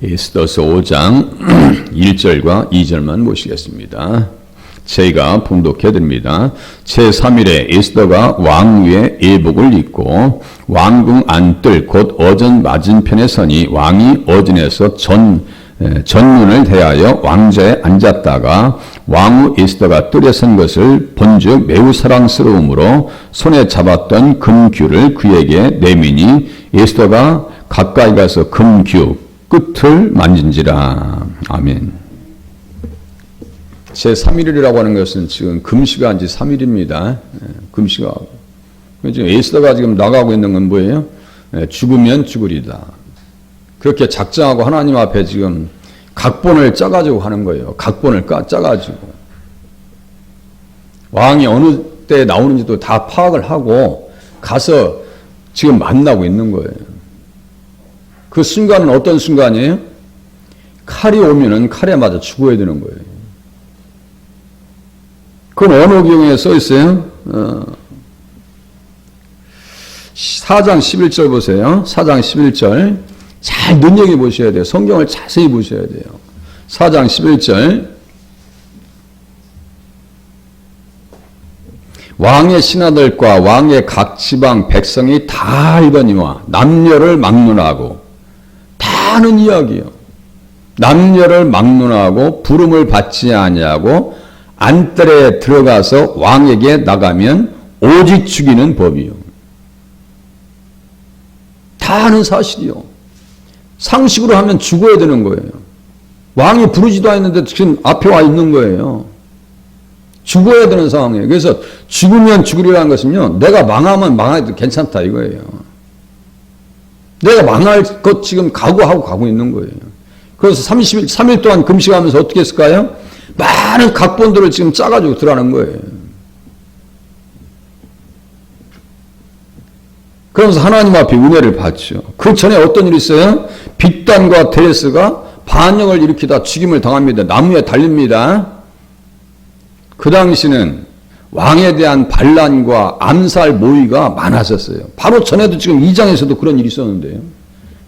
에스더서 5장 1절과 2절만 보시겠습니다. 제가 봉독해드립니다. 제3일에 에스더가 왕위의 예복을 입고 왕궁 안뜰 곧 어전 맞은편에 서니 왕이 어전에서 전문을 대하여 왕좌에 앉았다가 왕후 에스더가 뜰에 선 것을 본즉 매우 사랑스러움으로 손에 잡았던 금규를 그에게 내미니 에스더가 가까이 가서 금규 끝을 만진지라. 아멘. 제3일이라고 하는 것은 지금 금시가 한 지 3일입니다. 금시가. 지금 에스더가 지금 나가고 있는 건 뭐예요? 죽으면 죽으리다. 그렇게 작정하고 하나님 앞에 지금 각본을 짜가지고 하는 거예요. 각본을 짜가지고. 왕이 어느 때 나오는지도 다 파악을 하고 가서 지금 만나고 있는 거예요. 그 순간은 어떤 순간이에요? 칼이 오면은 칼에 맞아 죽어야 되는 거예요. 그건 어느 경우에 써 있어요? 4장 11절 보세요. 4장 11절. 잘 눈여겨보셔야 돼요. 성경을 자세히 보셔야 돼요. 4장 11절. 왕의 신하들과 왕의 각 지방 백성이 다 알거니와 남녀를 막론하고 다 하는 이야기요. 남녀를 막론하고 부름을 받지 아니하고 안뜰에 들어가서 왕에게 나가면 오직 죽이는 법이요. 다 하는 사실이요. 상식으로 하면 죽어야 되는 거예요. 왕이 부르지도 않았는데 지금 앞에 와 있는 거예요. 죽어야 되는 상황이에요. 그래서 죽으면 죽으리라는 것은요, 내가 망하면 망해도 괜찮다 이거예요. 내가 망할 것 지금 각오하고 가고 있는 거예요. 그래서 3일 동안 금식하면서 어떻게 했을까요? 많은 각본들을 지금 짜가지고 들어가는 거예요. 그러면서 하나님 앞에 은혜를 받죠. 그 전에 어떤 일이 있어요? 빅단과 데레스가 반역을 일으키다 죽임을 당합니다. 나무에 달립니다. 그 당시는 왕에 대한 반란과 암살 모의가 많았었어요. 바로 전에도 지금 2장에서도 그런 일이 있었는데요.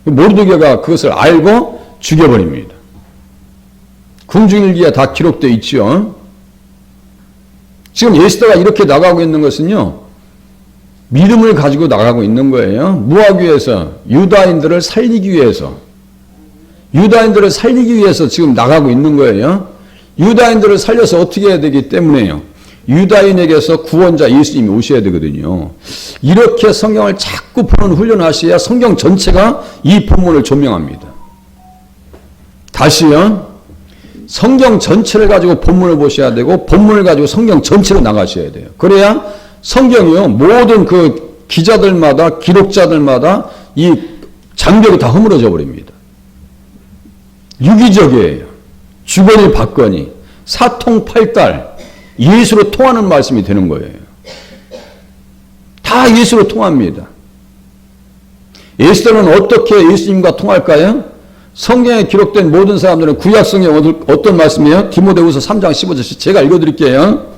모르드게가 그것을 알고 죽여버립니다. 궁중일기에 다 기록되어 있죠. 지금 에스더가 이렇게 나가고 있는 것은요, 믿음을 가지고 나가고 있는 거예요. 무하기 위해서, 유다인들을 살리기 위해서 지금 나가고 있는 거예요. 유다인들을 살려서 어떻게 해야 되기 때문에요. 유다인에게서 구원자 예수님이 오셔야 되거든요. 이렇게 성경을 자꾸 보는 훈련을 하셔야 성경 전체가 이 본문을 조명합니다. 다시요. 성경 전체를 가지고 본문을 보셔야 되고 본문을 가지고 성경 전체로 나가셔야 돼요. 그래야 성경이요. 모든 그 기자들마다 기록자들마다 이 장벽이 다 허물어져 버립니다. 유기적이에요. 주거니 받거니 사통팔달 예수로 통하는 말씀이 되는 거예요. 다 예수로 통합니다. 에스더는 어떻게 예수님과 통할까요? 성경에 기록된 모든 사람들은 구약성경 어떤 말씀이에요? 디모데후서 3장 15절 제가 읽어드릴게요.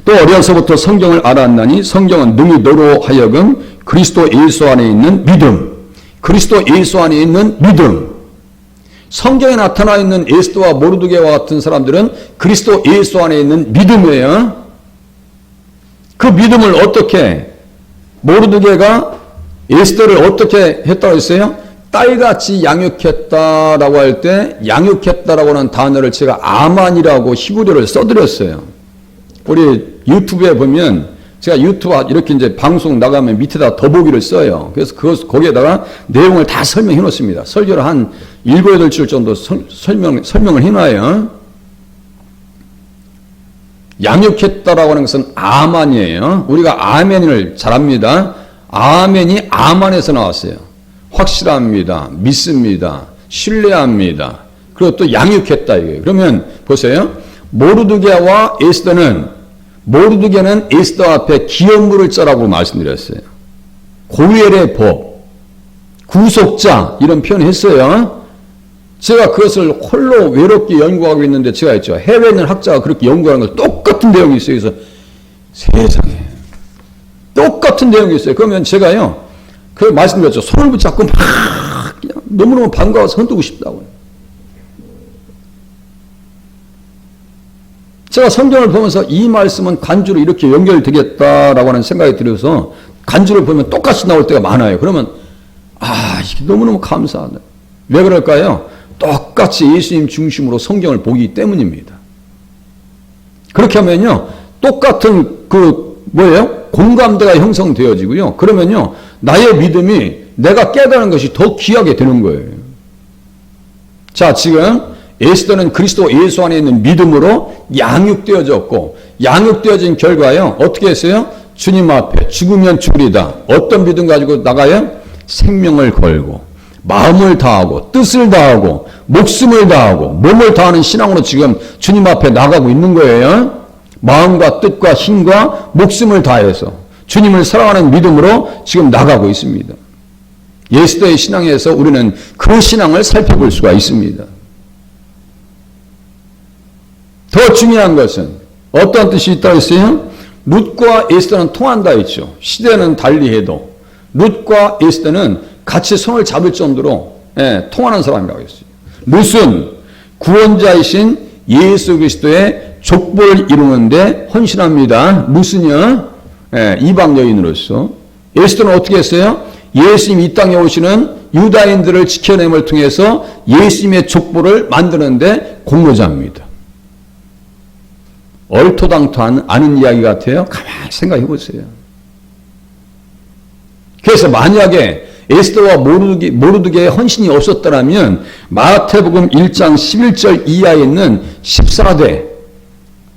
또 어려서부터 성경을 알았나니 성경은 능히 너로 하여금 그리스도 예수 안에 있는 믿음, 그리스도 예수 안에 있는 믿음. 성경에 나타나 있는 에스더와 모르드게와 같은 사람들은 그리스도 예수 안에 있는 믿음이에요. 그 믿음을 어떻게 모르드게가 에스더를 어떻게 했다고 했어요? 딸같이 양육했다라고 할 때 양육했다라고 하는 단어를 제가 아만이라고 히브리어를 써드렸어요. 우리 유튜브에 보면 제가 유튜브 이렇게 이제 방송 나가면 밑에다 더보기를 써요. 그래서 거기에다가 내용을 다 설명해 놓습니다. 설교를 한 7, 8줄 정도 설명을 해놔요. 양육했다라고 하는 것은 아만이에요. 우리가 아멘을 잘합니다. 아멘이 아만에서 나왔어요. 확실합니다. 믿습니다. 신뢰합니다. 그리고 또 양육했다 이거예요. 그러면 보세요. 모르드게와 모르드게는 에스더 앞에 기업물을 짜라고 말씀드렸어요. 고엘의 법, 구속자 이런 표현을 했어요. 제가 그것을 홀로 외롭게 연구하고 있는데 제가 했죠. 해외에 있는 학자가 그렇게 연구하는 거 똑같은 내용이 있어요. 그래서 세상에 똑같은 내용이 있어요. 그러면 제가요 그 말씀드렸죠. 손을 붙잡고 막 그냥 너무너무 반가워서 흔들고 싶다고요. 제가 성경을 보면서 이 말씀은 간주로 이렇게 연결되겠다라고 하는 생각이 들어서 간주를 보면 똑같이 나올 때가 많아요. 그러면 이게 너무너무 감사하다. 왜 그럴까요? 똑같이 예수님 중심으로 성경을 보기 때문입니다. 그렇게 하면요, 똑같은 공감대가 형성되어지고요. 그러면요, 나의 믿음이 내가 깨달은 것이 더 귀하게 되는 거예요. 자, 지금 에스더는 그리스도 예수 안에 있는 믿음으로 양육되어졌고, 양육되어진 결과요, 어떻게 했어요? 주님 앞에 죽으면 죽으리다. 어떤 믿음 가지고 나가요? 생명을 걸고, 마음을 다하고, 뜻을 다하고, 목숨을 다하고, 몸을 다하는 신앙으로 지금 주님 앞에 나가고 있는 거예요. 마음과 뜻과 힘과 목숨을 다해서 주님을 사랑하는 믿음으로 지금 나가고 있습니다. 에스더의 신앙에서 우리는 그 신앙을 살펴볼 수가 있습니다. 더 중요한 것은 어떤 뜻이 있다고 했어요? 룻과 에스더는 통한다 했죠. 시대는 달리해도 룻과 에스더는 같이 손을 잡을 정도로 통하는 사람이라고 했어요. 룻은 구원자이신 예수 그리스도의 족보를 이루는데 헌신합니다. 룻은요, 이방 여인으로서. 에스더는 어떻게 했어요? 예수님 이 땅에 오시는 유다인들을 지켜냄을 통해서 예수님의 족보를 만드는데 공로자입니다. 얼토당토 않은 이야기 같아요. 가만히 생각해 보세요. 그래서 만약에 에스더와 모르드게의 헌신이 없었더라면 마태복음 1장 11절 이하에 있는 14대,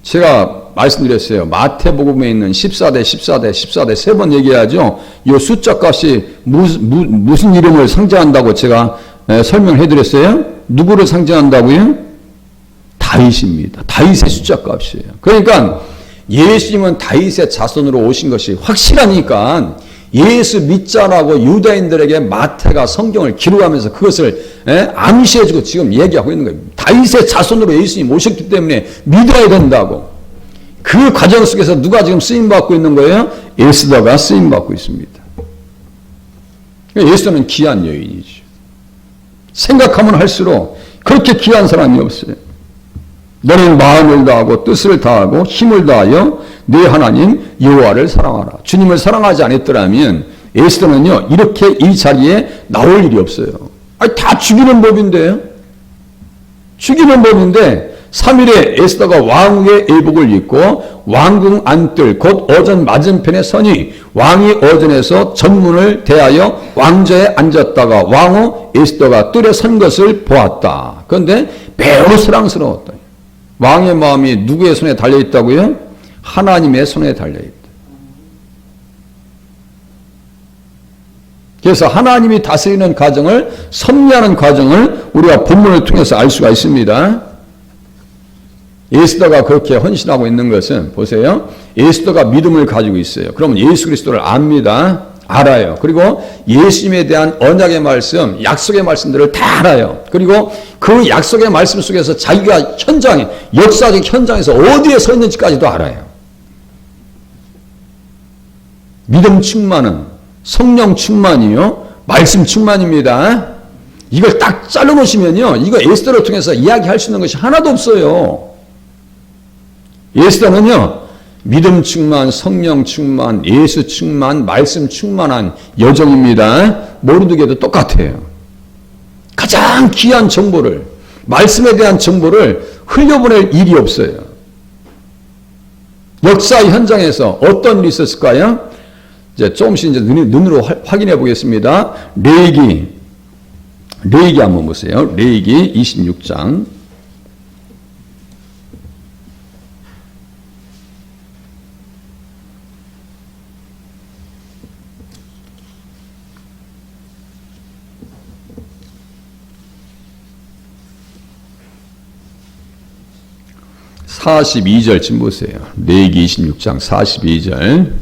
제가 말씀드렸어요. 마태복음에 있는 14대 세 번 얘기하죠. 이 숫자 값이 무슨 이름을 상징한다고 제가 설명해 드렸어요. 누구를 상징한다고요? 다윗입니다. 다윗의 숫자 값이에요. 그러니까 예수님은 다윗의 자손으로 오신 것이 확실하니까 예수 믿자라고 유다인들에게 마태가 성경을 기록하면서 그것을 암시해주고 지금 얘기하고 있는 거예요. 다윗의 자손으로 예수님 오셨기 때문에 믿어야 된다고. 그 과정 속에서 누가 지금 쓰임받고 있는 거예요? 에스더가 쓰임받고 있습니다. 에스더는 귀한 여인이죠. 생각하면 할수록 그렇게 귀한 사람이 없어요. 너는 마음을 다하고 뜻을 다하고 힘을 다하여 네 하나님 여호와를 사랑하라. 주님을 사랑하지 않았더라면 에스더는요, 이렇게 이 자리에 나올 일이 없어요. 다 죽이는 법인데요. 죽이는 법인데 3일에 에스더가 왕후의 의복을 입고 왕궁 안뜰 곧 어전 맞은편에 서니 왕이 어전에서 전문을 대하여 왕좌에 앉았다가 왕후 에스더가 뜰에 선 것을 보았다. 그런데 매우 사랑스러웠다. 왕의 마음이 누구의 손에 달려있다고요? 하나님의 손에 달려있다. 그래서 하나님이 다스리는 과정을, 섭리하는 과정을 우리가 본문을 통해서 알 수가 있습니다. 에스더가 그렇게 헌신하고 있는 것은 보세요. 에스더가 믿음을 가지고 있어요. 그러면 예수 그리스도를 압니다. 알아요. 그리고 예수님에 대한 언약의 말씀, 약속의 말씀들을 다 알아요. 그리고 그 약속의 말씀 속에서 자기가 현장에, 역사적 현장에서 어디에 서 있는지까지도 알아요. 믿음 충만은 성령 충만이요, 말씀 충만입니다. 이걸 딱 잘라놓으시면요, 이거 에스더를 통해서 이야기할 수 있는 것이 하나도 없어요. 에스더는요, 믿음 충만, 성령 충만, 예수 충만, 말씀 충만한 여정입니다. 모르드게도 똑같아요. 가장 귀한 정보를, 말씀에 대한 정보를 흘려보낼 일이 없어요. 역사 현장에서 어떤 일이 있었을까요? 이제 조금씩 이제 눈으로 확인해 보겠습니다. 레위기 한번 보세요. 레위기 26장. (42절) 좀 보세요. 레위기 26장 42절.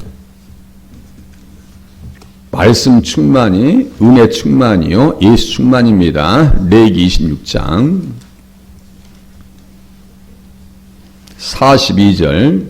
말씀 충만이 은혜 충만이요 예수 충만입니다. 레위기 26장 42절.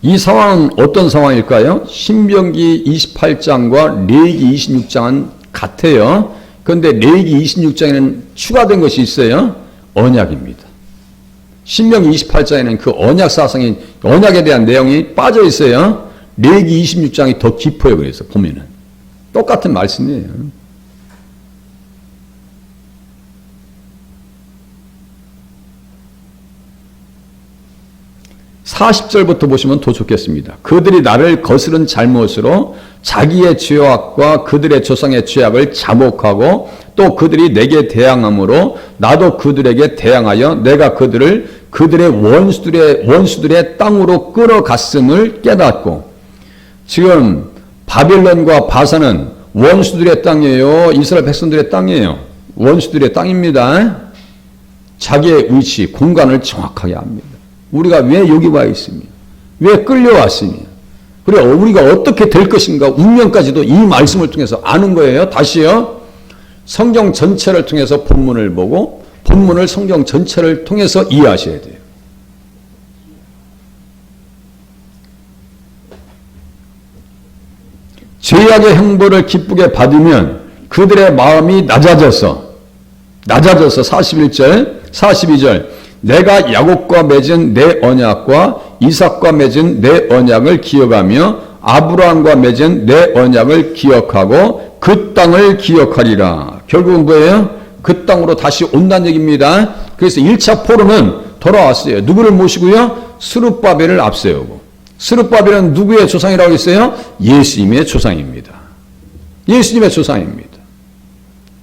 이 상황은 어떤 상황일까요? 신명기 28장과 레위기 26장은 같아요. 그런데 레위기 26장에는 추가된 것이 있어요. 언약입니다. 신명기 28장에는 그 언약 사상이, 언약에 대한 내용이 빠져 있어요. 레위기 26장이 더 깊어요. 그래서 보면은 똑같은 말씀이에요. 40절부터 보시면 더 좋겠습니다. 그들이 나를 거스른 잘못으로 자기의 죄악과 그들의 조상의 죄악을 자복하고 또 그들이 내게 대항함으로 나도 그들에게 대항하여 내가 그들을 그들의 원수들의 땅으로 끌어갔음을 깨닫고, 지금 바벨론과 바산은 원수들의 땅이에요. 이스라엘 백성들의 땅이에요. 원수들의 땅입니다. 자기의 위치, 공간을 정확하게 합니다. 우리가 왜 여기 와 있으며 왜 끌려왔으며 그래 우리가 어떻게 될 것인가 운명까지도 이 말씀을 통해서 아는 거예요. 다시요. 성경 전체를 통해서 본문을 보고 본문을 성경 전체를 통해서 이해하셔야 돼요. 죄악의 형벌을 기쁘게 받으면 그들의 마음이 낮아져서 41절 42절 내가 야곱과 맺은 내 언약과 이삭과 맺은 내 언약을 기억하며 아브라함과 맺은 내 언약을 기억하고 그 땅을 기억하리라. 결국은 뭐예요? 그 땅으로 다시 온다는 얘기입니다. 그래서 1차 포로는 돌아왔어요. 누구를 모시고요? 스룹바벨을 앞세우고. 스룹바벨은 누구의 조상이라고 했어요? 예수님의 조상입니다. 예수님의 조상입니다.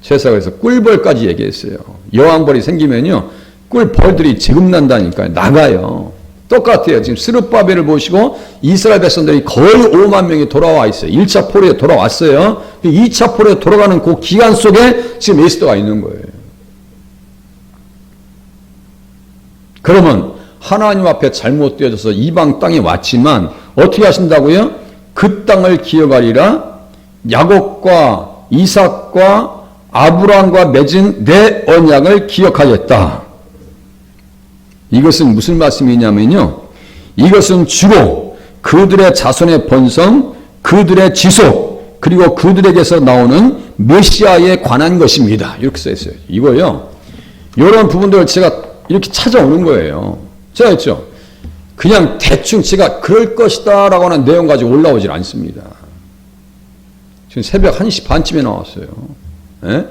제사에서 꿀벌까지 얘기했어요. 여왕벌이 생기면요. 꿀벌들이 지금난다니까요. 나가요. 똑같아요. 지금 스룹바벨을 보시고 이스라엘 백성들이 거의 5만 명이 돌아와 있어요. 1차 포로에 돌아왔어요. 2차 포로에 돌아가는 그 기간 속에 지금 예수도가 있는 거예요. 그러면 하나님 앞에 잘못되어져서 이방 땅에 왔지만 어떻게 하신다고요? 그 땅을 기억하리라. 야곱과 이삭과 아브라함과 맺은 내 언약을 기억하겠다. 이것은 무슨 말씀이냐면요. 이것은 주로 그들의 자손의 번성, 그들의 지속, 그리고 그들에게서 나오는 메시아에 관한 것입니다. 이렇게 써 있어요. 이거요. 이런 부분들을 제가 이렇게 찾아오는 거예요. 제가 했죠. 그냥 대충 제가 그럴 것이다 라고 하는 내용 가지고 올라오질 않습니다. 지금 새벽 1시 반쯤에 나왔어요. 예?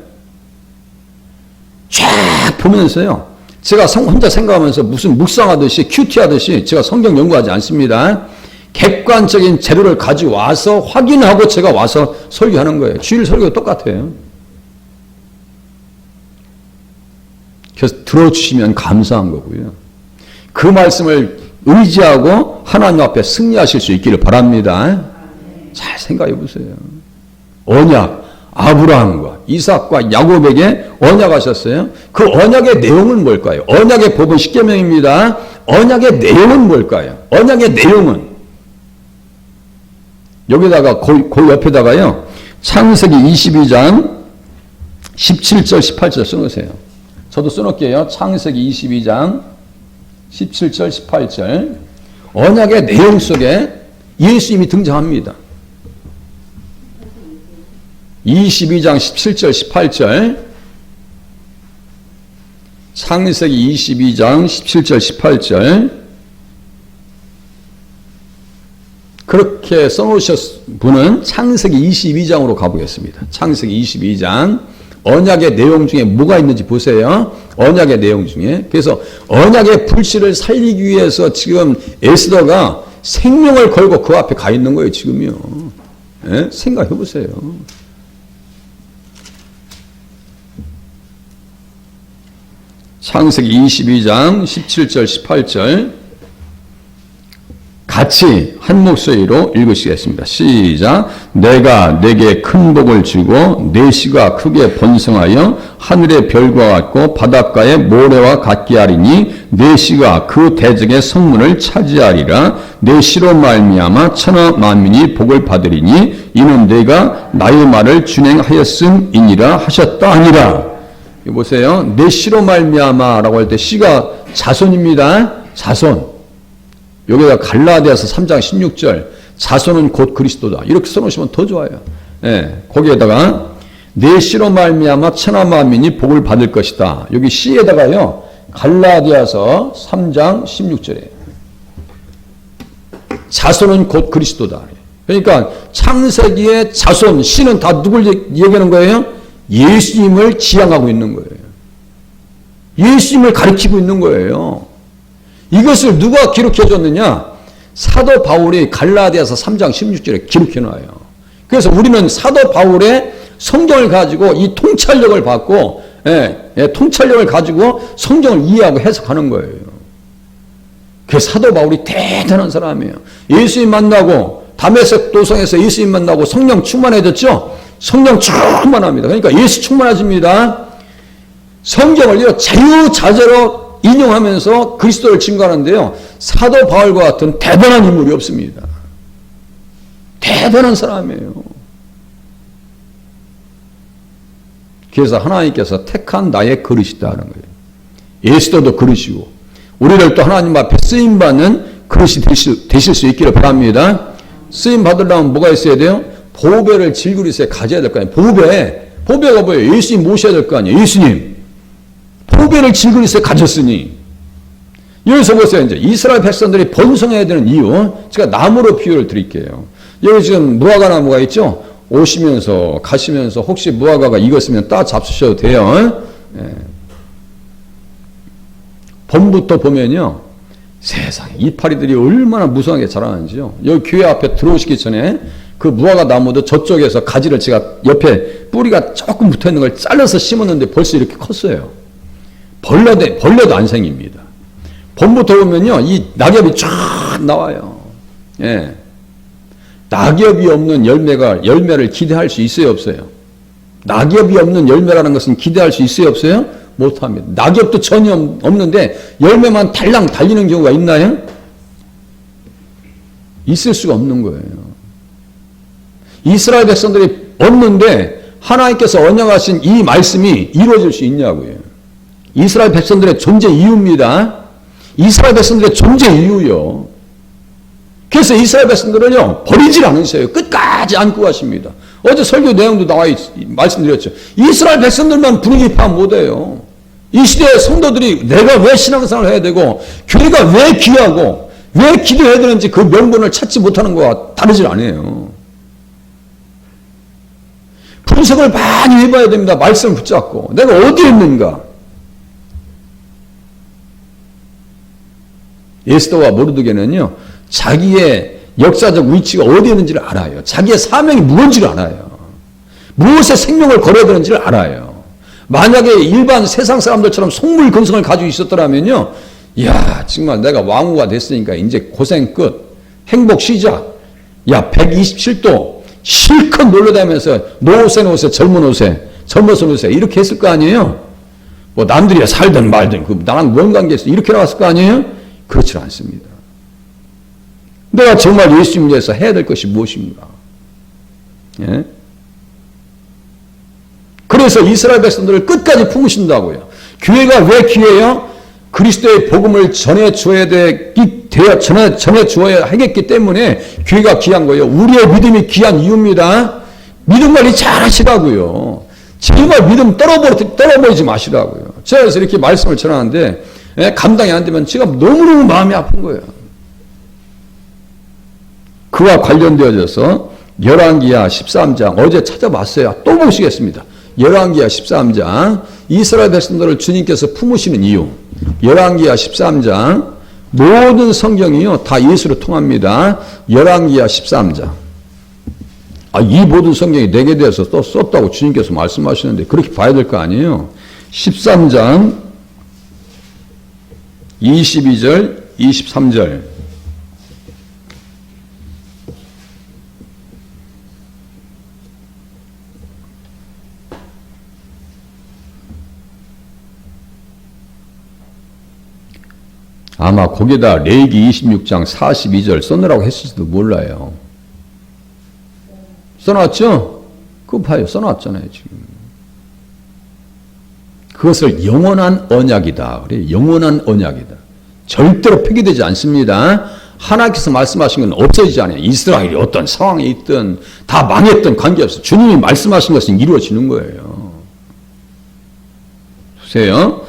쫙 보면서요. 제가 혼자 생각하면서 무슨 묵상하듯이 큐티하듯이 제가 성경 연구하지 않습니다. 객관적인 재료를 가져와서 확인하고 제가 와서 설교하는 거예요. 주일 설교가 똑같아요. 그래서 들어주시면 감사한 거고요. 그 말씀을 의지하고 하나님 앞에 승리하실 수 있기를 바랍니다. 잘 생각해 보세요. 언약. 아브라함과 이삭과 야곱에게 언약하셨어요. 그 언약의 내용은 뭘까요? 언약의 법은 10계명입니다. 언약의 내용은 뭘까요? 언약의 내용은 여기다가 그 옆에다가요. 창세기 22장 17절 18절 써놓으세요. 저도 써놓을게요. 창세기 22장 17절 18절 언약의 내용 속에 예수님이 등장합니다. 22장 17절 18절 창세기 22장 17절 18절 그렇게 써놓으셨 분은 창세기 22장으로 가보겠습니다. 창세기 22장 언약의 내용 중에 뭐가 있는지 보세요. 언약의 내용 중에. 그래서 언약의 불씨를 살리기 위해서 지금 에스더가 생명을 걸고 그 앞에 가 있는 거예요. 지금요. 예? 생각해 보세요. 창세기 22장 17절 18절 같이 한 목소리로 읽으시겠습니다. 시작. 내가 내게 큰 복을 주고 내 씨가 크게 번성하여 하늘의 별과 같고 바닷가의 모래와 같게 하리니 내 씨가 그 대적의 성문을 차지하리라. 내 씨로 말미암아 천하 만민이 복을 받으리니 이는 내가 나의 말을 준행하였음이니라 하셨다 하니라. 보세요. 내 씨로 말미암아라고 할 때 씨가 자손입니다. 자손. 여기다 갈라디아서 3장 16절 자손은 곧 그리스도다. 이렇게 써놓으시면 더 좋아요. 예, 거기에다가 내 씨로 말미암아 천하 만민이 복을 받을 것이다. 여기 씨에다가요. 갈라디아서 3장 16절에 자손은 곧 그리스도다. 그러니까 창세기의 자손, 씨는 다 누굴 얘기하는 거예요? 예수님을 지향하고 있는 거예요. 예수님을 가리키고 있는 거예요. 이것을 누가 기록해 줬느냐? 사도 바울이 갈라디아서 3장 16절에 기록해 놔요. 그래서 우리는 사도 바울의 성경을 가지고 이 통찰력을 받고, 통찰력을 가지고 성경을 이해하고 해석하는 거예요. 그 사도 바울이 대단한 사람이에요. 예수님 만나고 다메섹 도성에서 예수님 만나고 성령 충만해졌죠? 성령 충만합니다. 그러니까 예수 충만해집니다. 성경을 자유자재로 인용하면서 그리스도를 증거하는데요. 사도 바울과 같은 대단한 인물이 없습니다. 대단한 사람이에요. 그래서 하나님께서 택한 나의 그릇이다 하는 거예요. 예수도 그릇이고 우리를 또 하나님 앞에 쓰임받는 그릇이 되실 수 있기를 바랍니다. 쓰임 받으려면 뭐가 있어야 돼요? 보배를 질그릇에 가져야 될 거 아니에요. 보배가 뭐예요? 예수님 모셔야 될 거 아니에요. 예수님 보배를 질그릇에 가졌으니 여기서 보세요. 이제 이스라엘 백성들이 번성해야 되는 이유, 제가 나무로 비유를 드릴게요. 여기 지금 무화과 나무가 있죠? 오시면서 가시면서 혹시 무화과가 익었으면 따 잡수셔도 돼요. 예. 봄부터 보면요, 세상에 이파리들이 얼마나 무성하게 자라는지요. 여기 교회 앞에 들어오시기 전에 그 무화과 나무도 저쪽에서 가지를 제가 옆에 뿌리가 조금 붙어 있는 걸 잘라서 심었는데 벌써 이렇게 컸어요. 벌레도 안 생깁니다. 봄부터 보면요, 이 낙엽이 쫙 나와요. 예. 낙엽이 없는 열매를 기대할 수 있어요, 없어요? 낙엽이 없는 열매라는 것은 기대할 수 있어요, 없어요? 못합니다. 낙엽도 전혀 없는데 열매만 달랑 달리는 경우가 있나요? 있을 수가 없는 거예요. 이스라엘 백성들이 얻는데 하나님께서 언약하신 이 말씀이 이루어질 수 있냐고요. 이스라엘 백성들의 존재 이유입니다. 이스라엘 백성들의 존재 이유요. 그래서 이스라엘 백성들은요, 버리질 않으세요. 끝까지 안고 가십니다. 어제 설교 내용도 말씀드렸죠. 이스라엘 백성들만 분위기 파악 못해요. 이 시대의 성도들이 내가 왜 신앙생활을 해야 되고, 교회가 왜 귀하고, 왜 기도해야 되는지 그 명분을 찾지 못하는 것과 다르질 않아요. 분석을 많이 해봐야 됩니다. 말씀을 붙잡고. 내가 어디에 있는가? 에스더와 모르드게는요, 자기의 역사적 위치가 어디에 있는지를 알아요. 자기의 사명이 무엇인지를 알아요. 무엇에 생명을 걸어야 되는지를 알아요. 만약에 일반 세상 사람들처럼 속물근성을 가지고 있었더라면요, 이야, 정말 내가 왕후가 됐으니까 이제 고생 끝, 행복 시작, 야, 127도 실컷 놀러다니면서 노옷에 젊어서 옷에 이렇게 했을 거 아니에요? 뭐 남들이 살든 말든 나랑 뭔 관계 있어? 이렇게 나왔을 거 아니에요? 그렇지 않습니다. 내가 정말 예수님 위해서 해야 될 것이 무엇인가? 예? 그래서 이스라엘 백성들을 끝까지 품으신다고요. 교회가 왜 귀해요? 그리스도의 복음을 전해줘야 하겠기 때문에 교회가 귀한 거예요. 우리의 믿음이 귀한 이유입니다. 믿음 관리 잘 하시라고요. 제발 믿음 떨어버리지 마시라고요. 제가 그래서 이렇게 말씀을 전하는데, 감당이 안 되면 제가 너무너무 마음이 아픈 거예요. 그와 관련되어져서 열왕기하 13장 어제 찾아봤어요. 또 보시겠습니다. 열왕기하 13장 이스라엘 백성들을 주님께서 품으시는 이유. 열왕기하 13장 모든 성경이요 다 예수로 통합니다. 열왕기하 13장. 이 모든 성경이 내게 대해서 또 썼다고 주님께서 말씀하시는데 그렇게 봐야 될 거 아니에요. 13장 22절 23절 아마 거기다 레위기 26장 42절 써놓으라고 했을지도 몰라요. 써놨죠? 그거 봐요. 써놨잖아요, 지금. 그것을 영원한 언약이다. 그래, 영원한 언약이다. 절대로 폐기되지 않습니다. 하나님께서 말씀하신 건 없어지지 않아요. 이스라엘이 어떤 상황에 있든 다 망했던 관계없어. 주님이 말씀하신 것은 이루어지는 거예요. 보세요.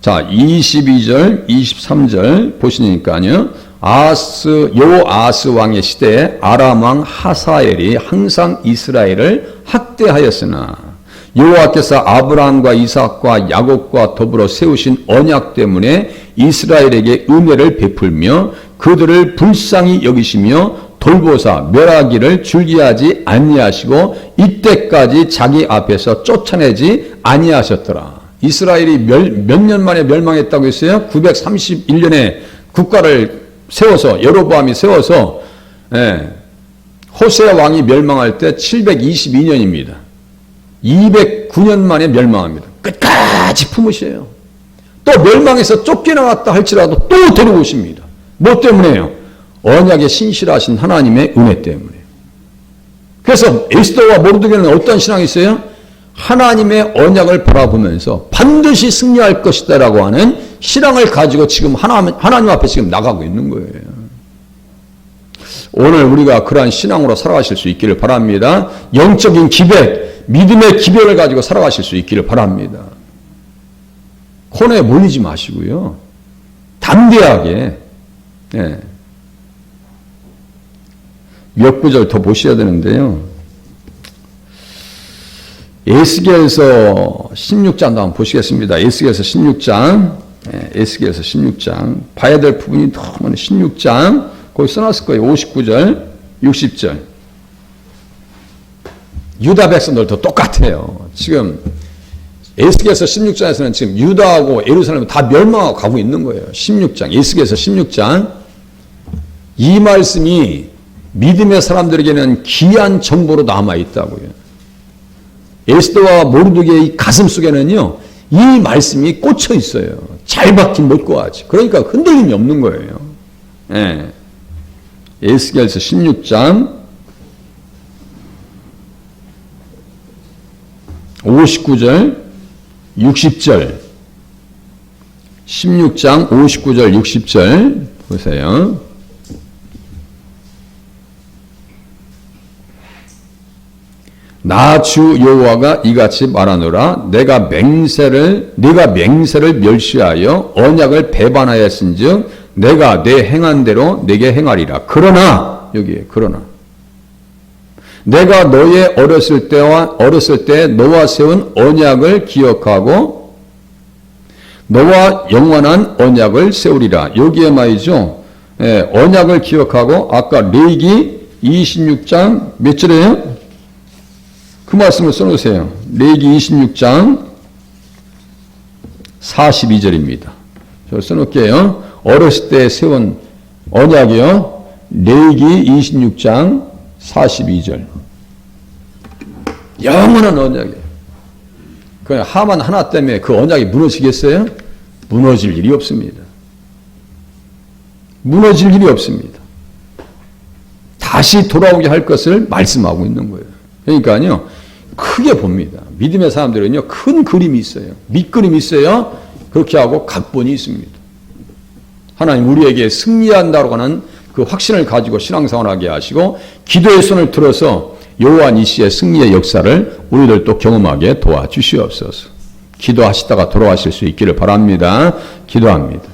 자, 22절, 23절 보시니까요. 요아스 왕의 시대에 아람 왕 하사엘이 항상 이스라엘을 학대하였으나 여호와께서 아브라함과 이삭과 야곱과 더불어 세우신 언약 때문에 이스라엘에게 은혜를 베풀며 그들을 불쌍히 여기시며 돌보사 멸하기를 줄기하지 아니하시고 이때까지 자기 앞에서 쫓아내지 아니하셨더라. 이스라엘이 몇 년 만에 멸망했다고 했어요? 931년에 국가를 세워서 여로보암이 세워서 호세아 왕이 멸망할 때 722년입니다. 209년 만에 멸망합니다. 끝까지 품으셔요. 또 멸망해서 쫓겨나갔다 할지라도 또 데려오십니다. 뭐 때문에요? 언약에 신실하신 하나님의 은혜 때문에. 그래서 에스더와 모르드게는 어떤 신앙이 있어요? 하나님의 언약을 바라보면서 반드시 승리할 것이다 라고 하는 신앙을 가지고 지금 하나님 앞에 지금 나가고 있는 거예요. 오늘 우리가 그러한 신앙으로 살아가실 수 있기를 바랍니다. 영적인 기백, 믿음의 기백을 가지고 살아가실 수 있기를 바랍니다. 코너에 몰리지 마시고요. 담대하게 몇 구절 더 보셔야 되는데요. 에스겔서 16장도 한번 보시겠습니다. 에스겔서 16장. 에스겔서 16장. 봐야 될 부분이 너무 많아요. 16장. 거기 써놨을 거예요. 59절, 60절. 유다 백성들도 똑같아요. 지금 에스겔서 16장에서는 지금 유다하고 예루살렘 다 멸망하고 가고 있는 거예요. 16장. 에스겔서 16장. 이 말씀이 믿음의 사람들에게는 귀한 정보로 남아있다고요. 에스더와 모르드게의 가슴 속에는요, 이 말씀이 꽂혀 있어요. 잘 박힌 못고하지. 그러니까 흔들림이 없는 거예요. 에스겔서 16장 59절 60절 16장 59절 60절 보세요. 나 주 여호와가 이같이 말하노라. 네가 맹세를 멸시하여 언약을 배반하였은즉 내가 내 행한 대로 네게 행하리라. 그러나 여기에 그러나 내가 너의 어렸을 때 너와 세운 언약을 기억하고 너와 영원한 언약을 세우리라. 여기에 말이죠. 언약을 기억하고 아까 레위기 26장 몇 절이에요? 그 말씀을 써놓으세요. 레위기 26장 42절입니다. 저 써놓을게요. 어렸을 때 세운 언약이요. 레위기 26장 42절. 영원한 언약이에요. 그 하만 하나 때문에 그 언약이 무너지겠어요? 무너질 일이 없습니다. 무너질 일이 없습니다. 다시 돌아오게 할 것을 말씀하고 있는 거예요. 그러니까요, 크게 봅니다. 믿음의 사람들은요, 큰 그림이 있어요. 밑그림이 있어요. 그렇게 하고 각본이 있습니다. 하나님 우리에게 승리한다고 하는 그 확신을 가지고 신앙생활하게 하시고 기도의 손을 들어서 여호와 니시의 승리의 역사를 우리들도 경험하게 도와주시옵소서. 기도하시다가 돌아가실 수 있기를 바랍니다. 기도합니다.